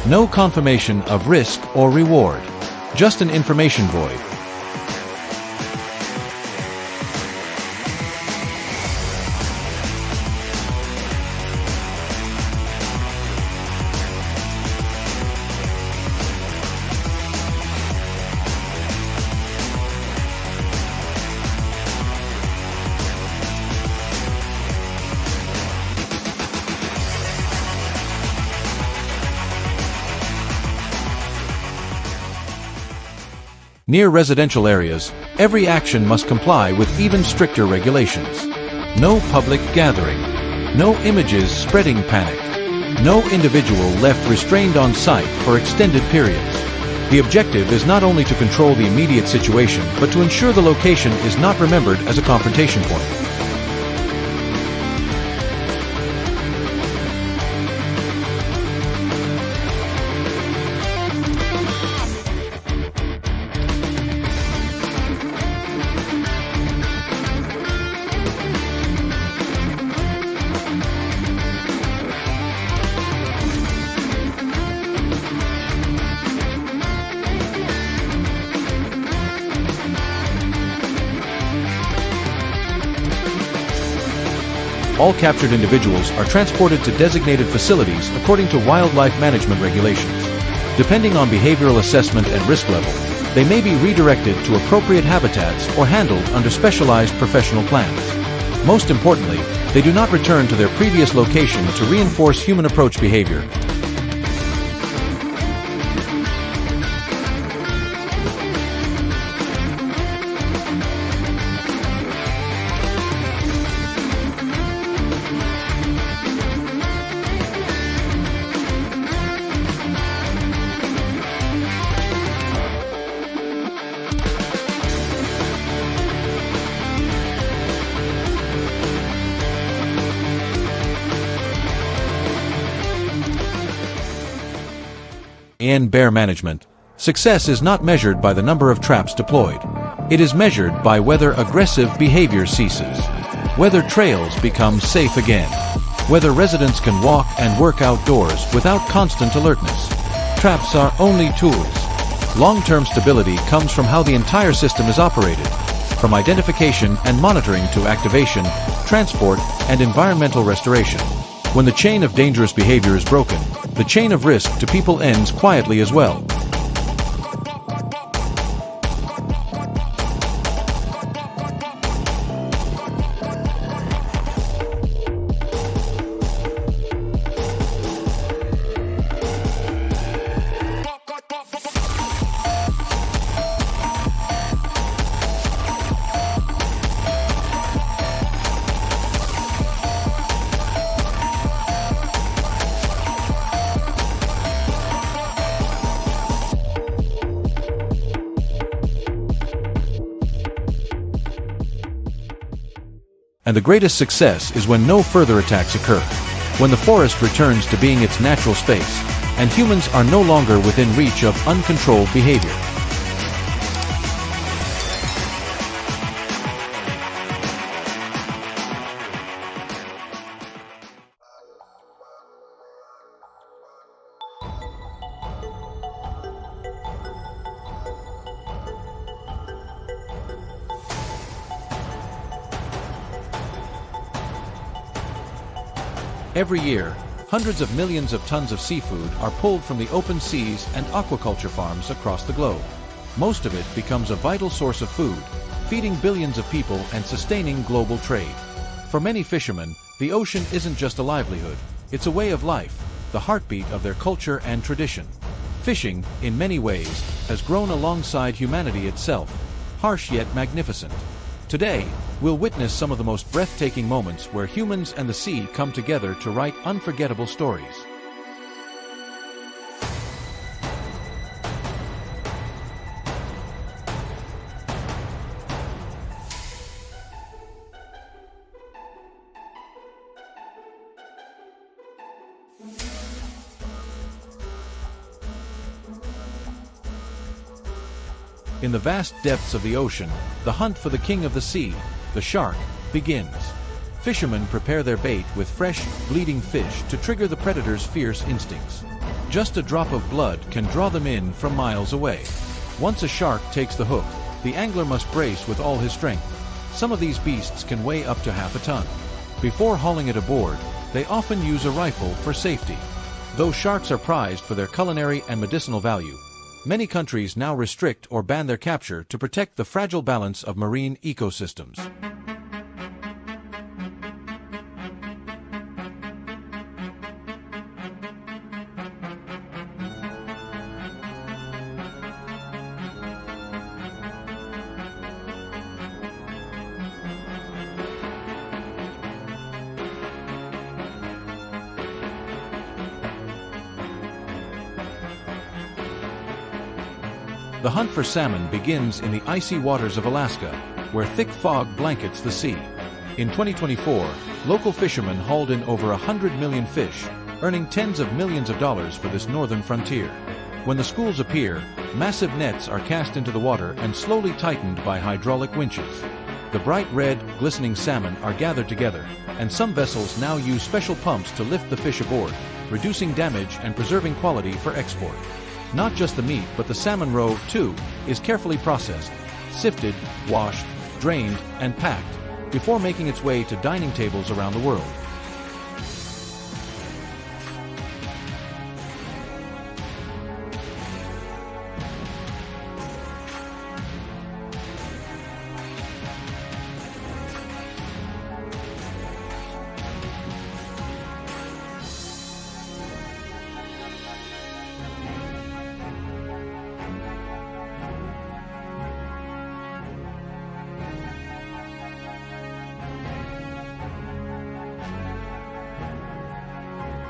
no confirmation of risk or reward, just an information void. Near residential areas, every action must comply with even stricter regulations. No public gathering. No images spreading panic. No individual left restrained on site for extended periods. The objective is not only to control the immediate situation, but to ensure the location is not remembered as a confrontation point. All captured individuals are transported to designated facilities according to wildlife management regulations. Depending on behavioral assessment and risk level, they may be redirected to appropriate habitats or handled under specialized professional plans. Most importantly, they do not return to their previous location to reinforce human approach behavior. In bear management, success is not measured by the number of traps deployed. It is measured by whether aggressive behavior ceases, whether trails become safe again, whether residents can walk and work outdoors without constant alertness. Traps are only tools. Long-term stability comes from how the entire system is operated, from identification and monitoring to activation, transport, and environmental restoration. When the chain of dangerous behavior is broken, the chain of risk to people ends quietly as well. And the greatest success is when no further attacks occur, when the forest returns to being its natural space, and humans are no longer within reach of uncontrolled behavior. Every year, hundreds of millions of tons of seafood are pulled from the open seas and aquaculture farms across the globe. Most of it becomes a vital source of food, feeding billions of people and sustaining global trade. For many fishermen, the ocean isn't just a livelihood, it's a way of life, the heartbeat of their culture and tradition. Fishing, in many ways, has grown alongside humanity itself, harsh yet magnificent. Today, we'll witness some of the most breathtaking moments where humans and the sea come together to write unforgettable stories. In the vast depths of the ocean, the hunt for the king of the sea, the shark, begins. Fishermen prepare their bait with fresh, bleeding fish to trigger the predator's fierce instincts. Just a drop of blood can draw them in from miles away. Once a shark takes the hook, the angler must brace with all his strength. Some of these beasts can weigh up to half a ton. Before hauling it aboard, they often use a rifle for safety. Though sharks are prized for their culinary and medicinal value, many countries now restrict or ban their capture to protect the fragile balance of marine ecosystems. The hunt for salmon begins in the icy waters of Alaska, where thick fog blankets the sea. In 2024, local fishermen hauled in over 100 million fish, earning tens of millions of dollars for this northern frontier. When the schools appear, massive nets are cast into the water and slowly tightened by hydraulic winches. The bright red, glistening salmon are gathered together, and some vessels now use special pumps to lift the fish aboard, reducing damage and preserving quality for export. Not just the meat, but the salmon roe, too, is carefully processed, sifted, washed, drained, and packed, before making its way to dining tables around the world.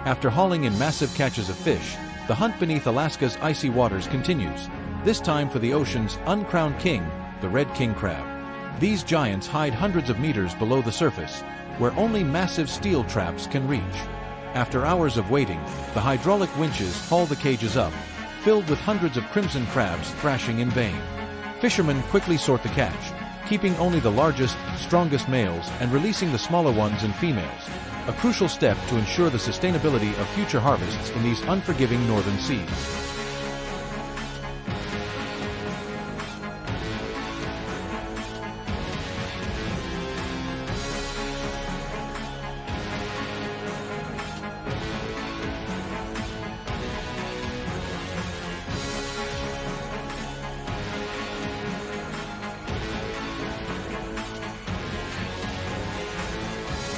After hauling in massive catches of fish, the hunt beneath Alaska's icy waters continues, this time for the ocean's uncrowned king, the red king crab. These giants hide hundreds of meters below the surface, where only massive steel traps can reach. After hours of waiting, the hydraulic winches haul the cages up, filled with hundreds of crimson crabs thrashing in vain. Fishermen quickly sort the catch, keeping only the largest, strongest males and releasing the smaller ones and females, a crucial step to ensure the sustainability of future harvests in these unforgiving northern seas.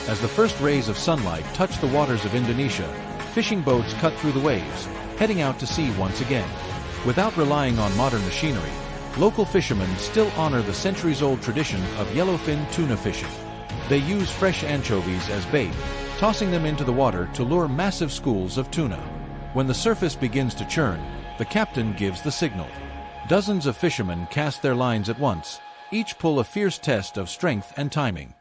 As the first rays of sunlight touch the waters of Indonesia, fishing boats cut through the waves, heading out to sea once again. Without relying on modern machinery, local fishermen still honor the centuries-old tradition of yellowfin tuna fishing. They use fresh anchovies as bait, tossing them into the water to lure massive schools of tuna. When the surface begins to churn, the captain gives the signal. Dozens of fishermen cast their lines at once, each pull a fierce test of strength and timing.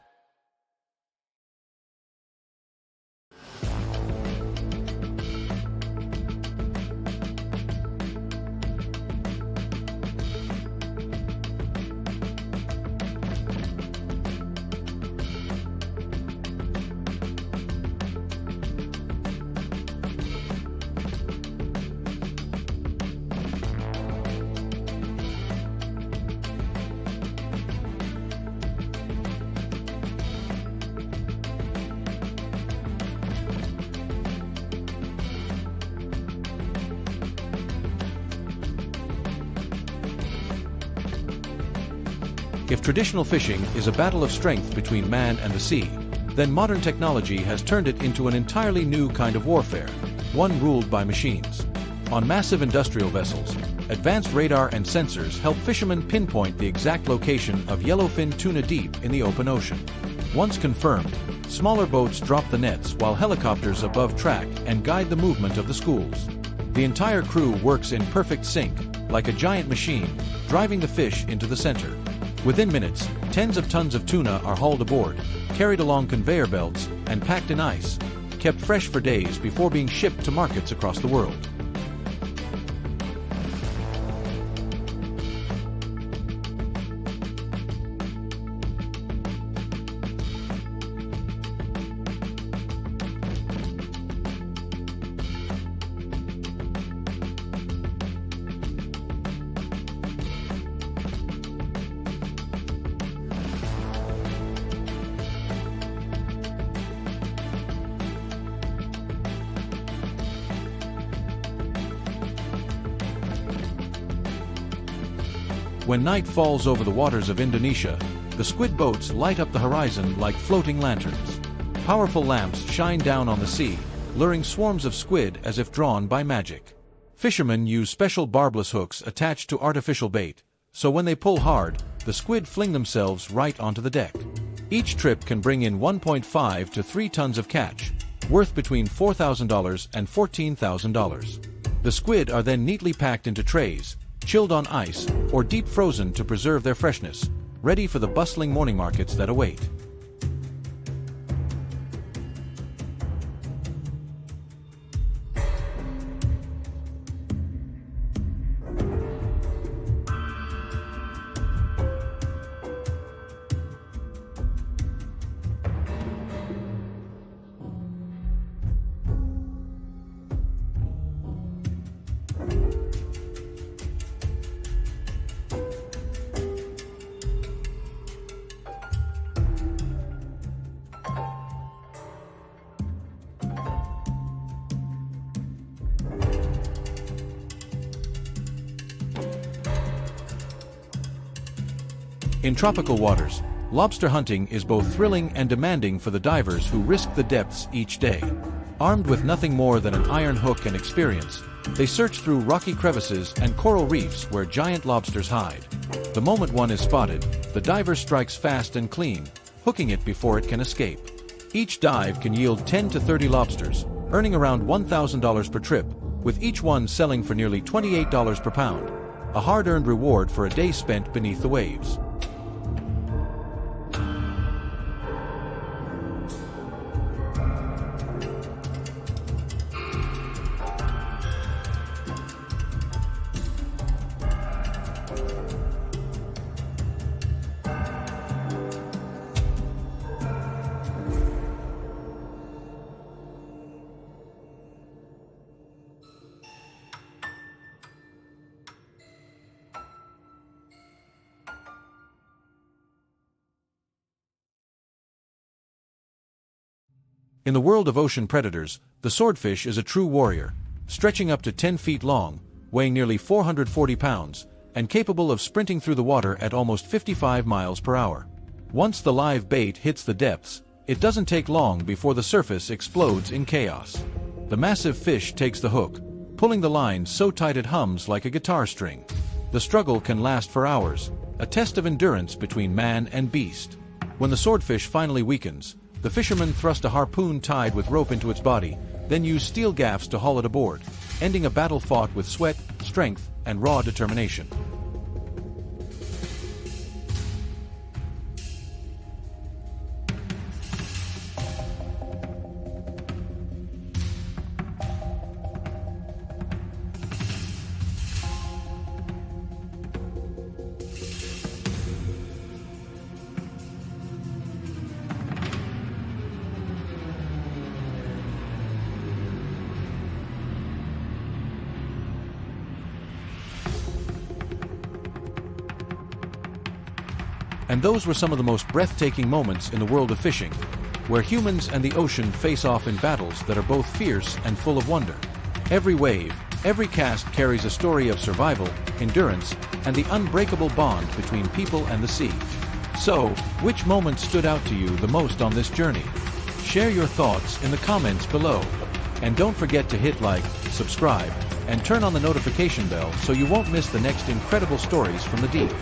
If traditional fishing is a battle of strength between man and the sea, then modern technology has turned it into an entirely new kind of warfare, one ruled by machines. On massive industrial vessels, advanced radar and sensors help fishermen pinpoint the exact location of yellowfin tuna deep in the open ocean. Once confirmed, smaller boats drop the nets while helicopters above track and guide the movement of the schools. The entire crew works in perfect sync, like a giant machine, driving the fish into the center. Within minutes, tens of tons of tuna are hauled aboard, carried along conveyor belts, and packed in ice, kept fresh for days before being shipped to markets across the world. When night falls over the waters of Indonesia, the squid boats light up the horizon like floating lanterns. Powerful lamps shine down on the sea, luring swarms of squid as if drawn by magic. Fishermen use special barbless hooks attached to artificial bait, so when they pull hard, the squid fling themselves right onto the deck. Each trip can bring in 1.5 to 3 tons of catch, worth between $4,000 and $14,000. The squid are then neatly packed into trays, chilled on ice, or deep frozen to preserve their freshness, ready for the bustling morning markets that await. In tropical waters, lobster hunting is both thrilling and demanding for the divers who risk the depths each day. Armed with nothing more than an iron hook and experience, they search through rocky crevices and coral reefs where giant lobsters hide. The moment one is spotted, the diver strikes fast and clean, hooking it before it can escape. Each dive can yield 10 to 30 lobsters, earning around $1,000 per trip, with each one selling for nearly $28 per pound, a hard-earned reward for a day spent beneath the waves. In the world of ocean predators, the swordfish is a true warrior, stretching up to 10 feet long, weighing nearly 440 pounds, and capable of sprinting through the water at almost 55 miles per hour. Once the live bait hits the depths, it doesn't take long before the surface explodes in chaos. The massive fish takes the hook, pulling the line so tight it hums like a guitar string. The struggle can last for hours, a test of endurance between man and beast. When the swordfish finally weakens, the fishermen thrust a harpoon tied with rope into its body, then use steel gaffs to haul it aboard, ending a battle fought with sweat, strength, and raw determination. And those were some of the most breathtaking moments in the world of fishing, where humans and the ocean face off in battles that are both fierce and full of wonder. Every wave, every cast carries a story of survival, endurance, and the unbreakable bond between people and the sea. So, which moment stood out to you the most on this journey? Share your thoughts in the comments below. And don't forget to hit like, subscribe, and turn on the notification bell so you won't miss the next incredible stories from the deep.